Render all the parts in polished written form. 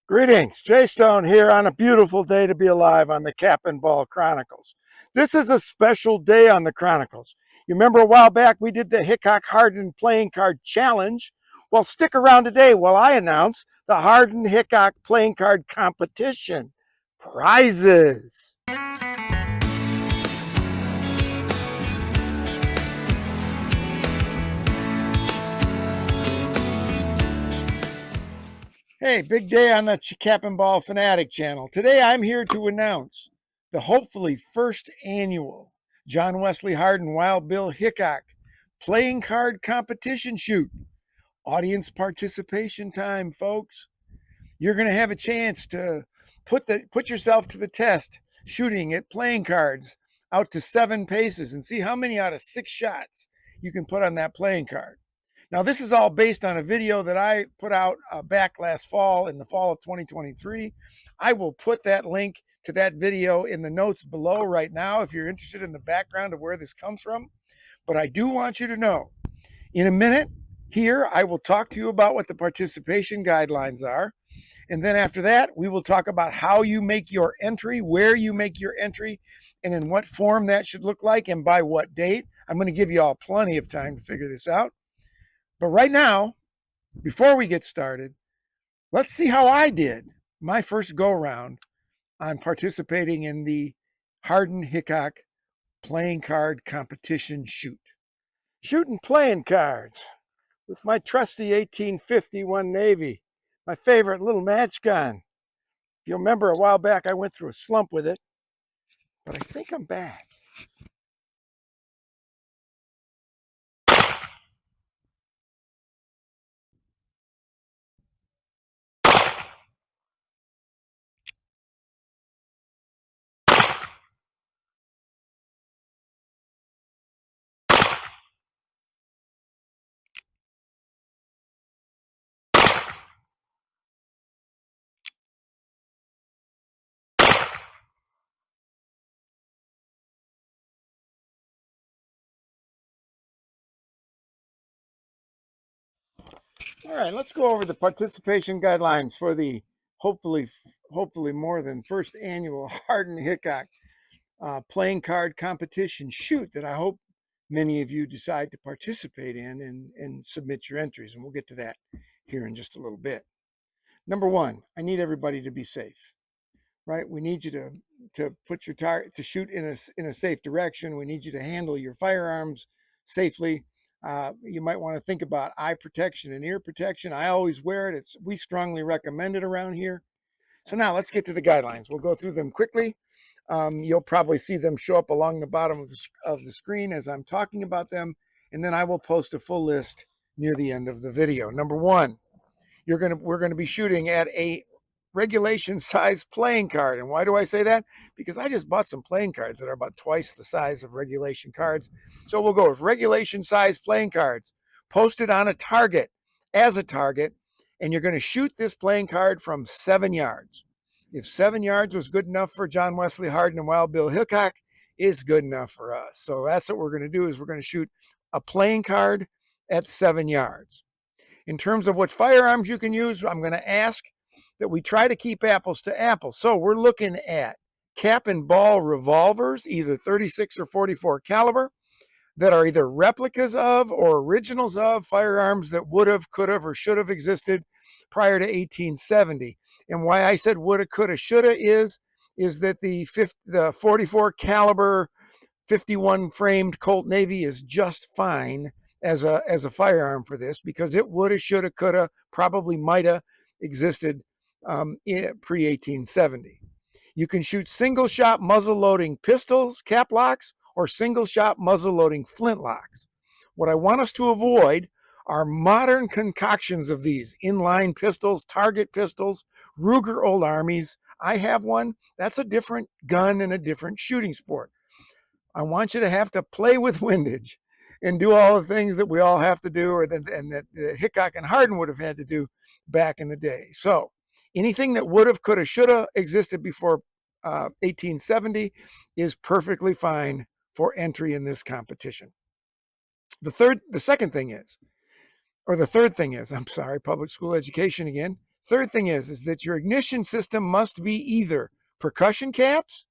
Greetings, Jay Stone here on a beautiful day to be alive on the Cap and Ball Chronicles. This is a special day on the Chronicles. You remember a while back we did the Hickok Hardin Playing Card Challenge? Well, stick around today while I announce the Hardin Hickok Playing Card Competition prizes. Hey, big day on the Cap and Ball Fanatic channel. Today I'm here to announce the hopefully first annual John Wesley Hardin Wild Bill Hickok Playing Card Competition Shoot. Audience participation time, folks. You're going to have a chance to put yourself to the test shooting at playing cards out to 7 paces and see how many out of 6 shots you can put on that playing card. Now, this is all based on a video that I put out back last fall, in the fall of 2023. I will put that link to that video in the notes below right now if you're interested in the background of where this comes from. But I do want you to know, in a minute here, I will talk to you about what the participation guidelines are. And then after that, we will talk about how you make your entry, where you make your entry, and in what form that should look like, and by what date. I'm going to give you all plenty of time to figure this out. But right now, before we get started, let's see how I did my first go-round on participating in the Hardin Hickok Playing Card Competition Shoot. Shooting playing cards with my trusty 1851 Navy, my favorite little match gun. If you remember a while back, I went through a slump with it, but I think I'm back. All right, let's go over the participation guidelines for the hopefully more than first annual Hardin Hickok playing card competition shoot that I hope many of you decide to participate in and submit your entries. And we'll get to that here in just a little bit. Number one, I need everybody to be safe, right? We need you to put your target to shoot in a safe direction. We need you to handle your firearms safely. You might want to think about eye protection and ear protection. I always wear it. We strongly recommend it around here. So now let's get to the guidelines. We'll go through them quickly. You'll probably see them show up along the bottom of the screen as I'm talking about them. And then I will post a full list near the end of the video. Number one, we're going to be shooting at a regulation size playing card. And why do I say that? Because I just bought some playing cards that are about twice the size of regulation cards. So we'll go with regulation size playing cards posted on a target, as a target, and you're going to shoot this playing card from 7 yards. If 7 yards was good enough for John Wesley Hardin and Wild Bill Hickok, it's good enough for us. So that's what we're going to do, is we're going to shoot a playing card at 7 yards. In terms of what firearms you can use, I'm going to ask that we try to keep apples to apples. So we're looking at cap and ball revolvers, either 36 or 44 caliber, that are either replicas of or originals of firearms that would have, could have, or should have existed prior to 1870. And why I said woulda, coulda, shoulda is that the 44 caliber 51 framed Colt Navy is just fine as a firearm for this, because it woulda, shoulda, coulda, probably mighta existed pre-1870. You can shoot single shot muzzle loading pistols, cap locks, or single shot muzzle loading flintlocks. What I want us to avoid are modern concoctions of these inline pistols, target pistols, Ruger Old Armies. I have one. That's a different gun and a different shooting sport. I want you to have to play with windage and do all the things that we all have to do, and that Hickok and Hardin would have had to do back in the day. So anything that would have, could have, should have existed before 1870 is perfectly fine for entry in this competition. The third thing is, public school education again. Third thing is that your ignition system must be either percussion caps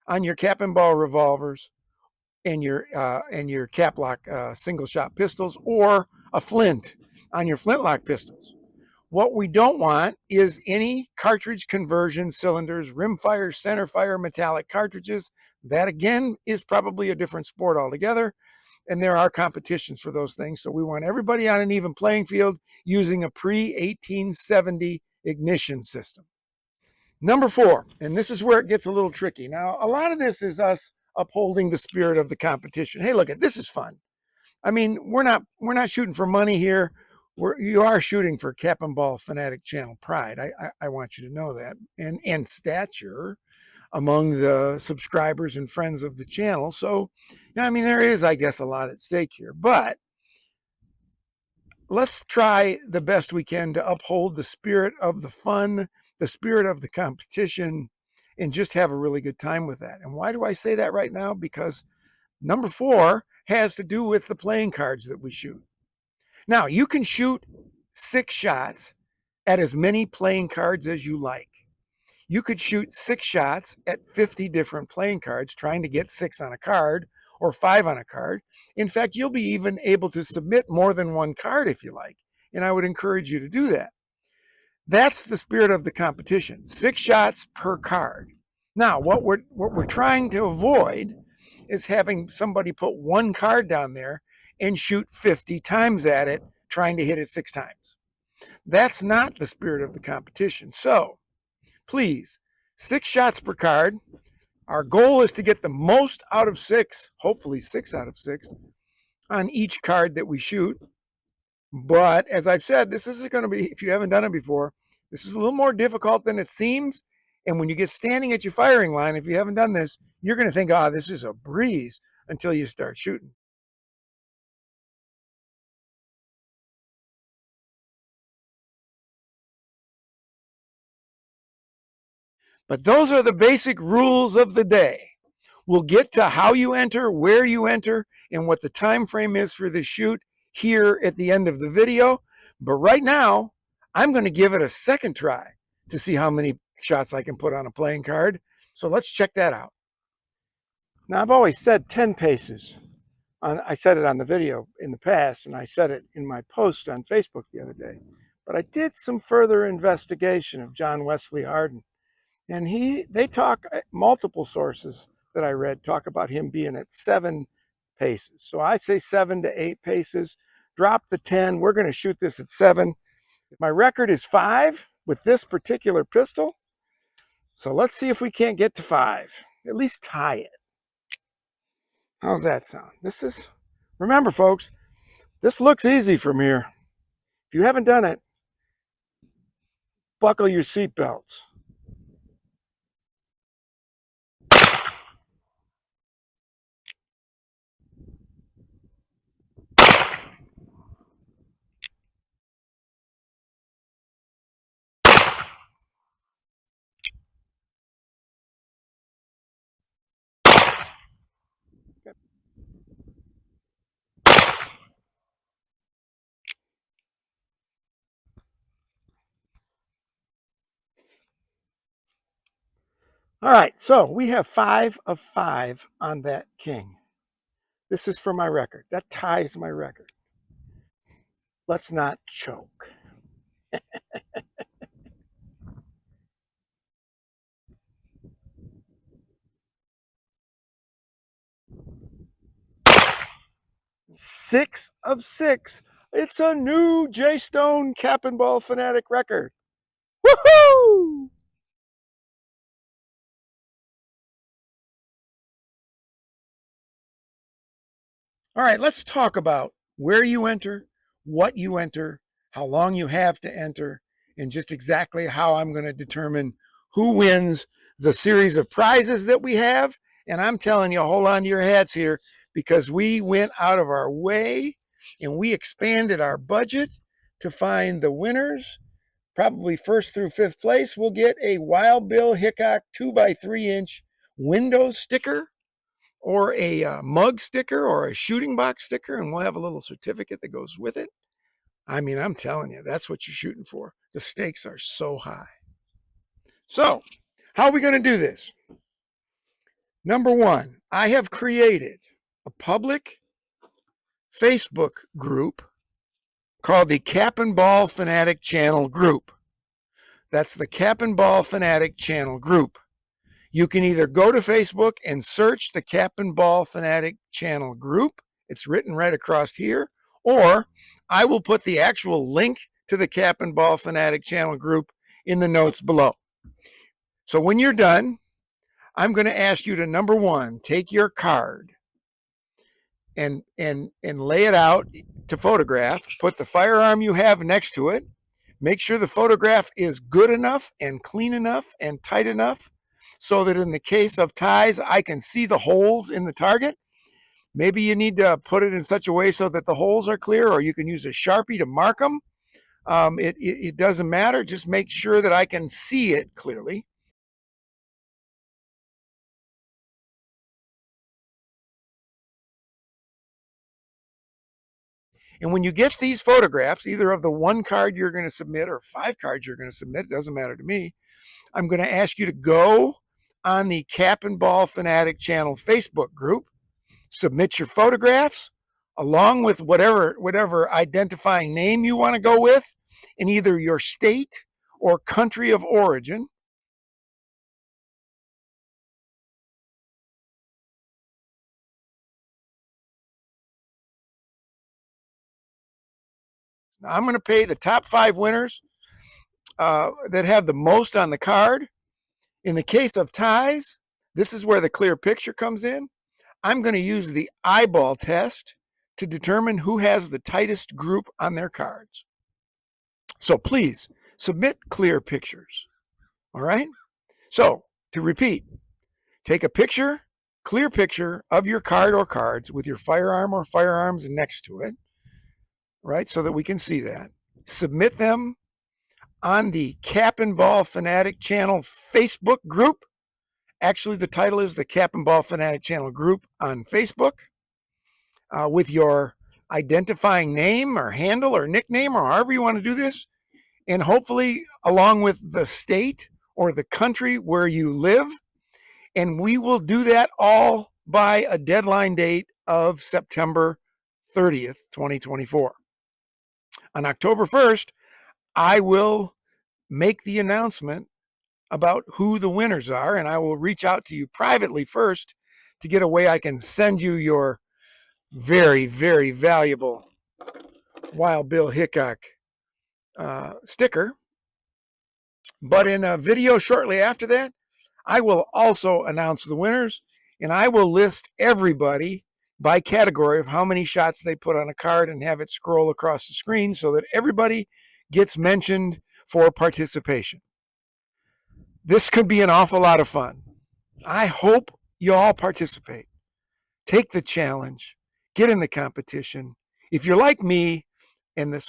on your cap and ball revolvers and your cap lock single shot pistols, or a flint on your flintlock pistols. What we don't want is any cartridge conversion cylinders, rimfire, centerfire, metallic cartridges. That again is probably a different sport altogether, and there are competitions for those things. So we want everybody on an even playing field using a pre-1870 ignition system. Number 4, and this is where it gets a little tricky. Now, a lot of this is us upholding the spirit of the competition. Hey, look, this is fun. I mean, we're not shooting for money here. You are shooting for Cap and Ball Fanatic Channel pride. I want you to know that, and stature among the subscribers and friends of the channel. So, yeah, I mean, there is, I guess, a lot at stake here. But let's try the best we can to uphold the spirit of the fun, the spirit of the competition, and just have a really good time with that. And why do I say that right now? Because number 4 has to do with the playing cards that we shoot. Now, you can shoot 6 shots at as many playing cards as you like. You could shoot 6 shots at 50 different playing cards, trying to get 6 on a card or 5 on a card. In fact, you'll be even able to submit more than 1 card if you like, and I would encourage you to do that. That's the spirit of the competition, 6 shots per card. Now, what we're trying to avoid is having somebody put 1 card down there and shoot 50 times at it, trying to hit it 6 times. That's not the spirit of the competition. So, please, 6 shots per card. Our goal is to get the most out of 6, hopefully 6 out of 6, on each card that we shoot. But as I've said, this is going to be, if you haven't done it before, this is a little more difficult than it seems. And when you get standing at your firing line, if you haven't done this, you're going to think, oh, this is a breeze until you start shooting. But those are the basic rules of the day. We'll get to how you enter, where you enter, and what the time frame is for the shoot here at the end of the video. But right now, I'm going to give it a second try to see how many shots I can put on a playing card. So let's check that out. Now, I've always said 10 paces. I said it on the video in the past, and I said it in my post on Facebook the other day. But I did some further investigation of John Wesley Hardin. And they talk, multiple sources that I read talk about him being at 7 paces. So I say 7 to 8 paces. Drop the 10. We're going to shoot this at 7. My record is 5 with this particular pistol. So let's see if we can't get to 5. At least tie it. How's that sound? Remember folks, this looks easy from here. If you haven't done it, buckle your seatbelts. All right, so we have 5 of 5 on that king. This is for my record. That ties my record. Let's not choke. Six of 6. It's a new J Stone Cap and Ball Fanatic record. Woohoo! All right, let's talk about where you enter, what you enter, how long you have to enter, and just exactly how I'm going to determine who wins the series of prizes that we have. And I'm telling you, hold on to your hats here, because we went out of our way and we expanded our budget to find the winners. Probably first through 5th place, we'll get a Wild Bill Hickok 2x3-inch window sticker, or a mug sticker, or a shooting box sticker, and we'll have a little certificate that goes with it. I mean, I'm telling you, that's what you're shooting for. The stakes are so high. So, how are we going to do this? Number one, I have created a public Facebook group called the Cap and Ball Fanatic Channel Group. That's the Cap and Ball Fanatic Channel Group. You can either go to Facebook and search the Cap and Ball Fanatic Channel Group. It's written right across here. Or I will put the actual link to the Cap and Ball Fanatic Channel Group in the notes below. So when you're done, I'm going to ask you to, number one, take your card and lay it out to photograph. Put the firearm you have next to it. Make sure the photograph is good enough and clean enough and tight enough so that in the case of ties, I can see the holes in the target. Maybe you need to put it in such a way so that the holes are clear, or you can use a Sharpie to mark them. It doesn't matter. Just make sure that I can see it clearly. And when you get these photographs, either of the one card you're going to submit or 5 cards you're going to submit, it doesn't matter to me, I'm going to ask you to go on the Cap and Ball Fanatic Channel Facebook group, submit your photographs along with whatever identifying name you want to go with in either your state or country of origin. Now, I'm going to pay the top 5 winners that have the most on the card. In the case of ties, this is where the clear picture comes in. I'm going to use the eyeball test to determine who has the tightest group on their cards. So please submit clear pictures. All right? So to repeat, take a picture, clear picture of your card or cards with your firearm or firearms next to it, right? So that we can see that. Submit them on the Cap and Ball Fanatic Channel Facebook group. Actually, the title is the Cap and Ball Fanatic Channel Group on Facebook, with your identifying name or handle or nickname or however you want to do this. And hopefully along with the state or the country where you live. And we will do that all by a deadline date of September 30th, 2024. On October 1st, I will make the announcement about who the winners are, and I will reach out to you privately first to get a way I can send you your very, very valuable Wild Bill Hickok sticker. But in a video shortly after that, I will also announce the winners, and I will list everybody by category of how many shots they put on a card and have it scroll across the screen so that everybody gets mentioned for participation. This could be an awful lot of fun. I hope you all participate. Take the challenge. Get in the competition. If you're like me, and the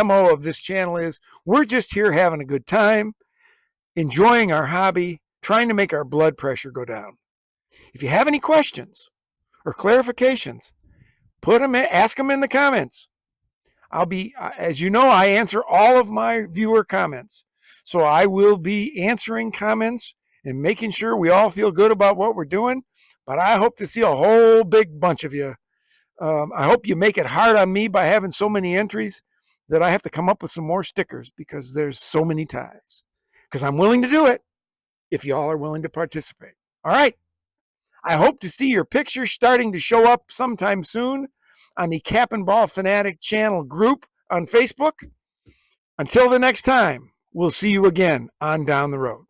MO of this channel is we're just here having a good time, enjoying our hobby, trying to make our blood pressure go down. If you have any questions or clarifications, ask them in the comments. As you know, I answer all of my viewer comments. So I will be answering comments and making sure we all feel good about what we're doing. But I hope to see a whole big bunch of you. I hope you make it hard on me by having so many entries that I have to come up with some more stickers because there's so many ties. Because I'm willing to do it if y'all are willing to participate. All right. I hope to see your picture starting to show up sometime soon on the Cap and Ball Fanatic Channel group on Facebook. Until the next time, we'll see you again on Down the Road.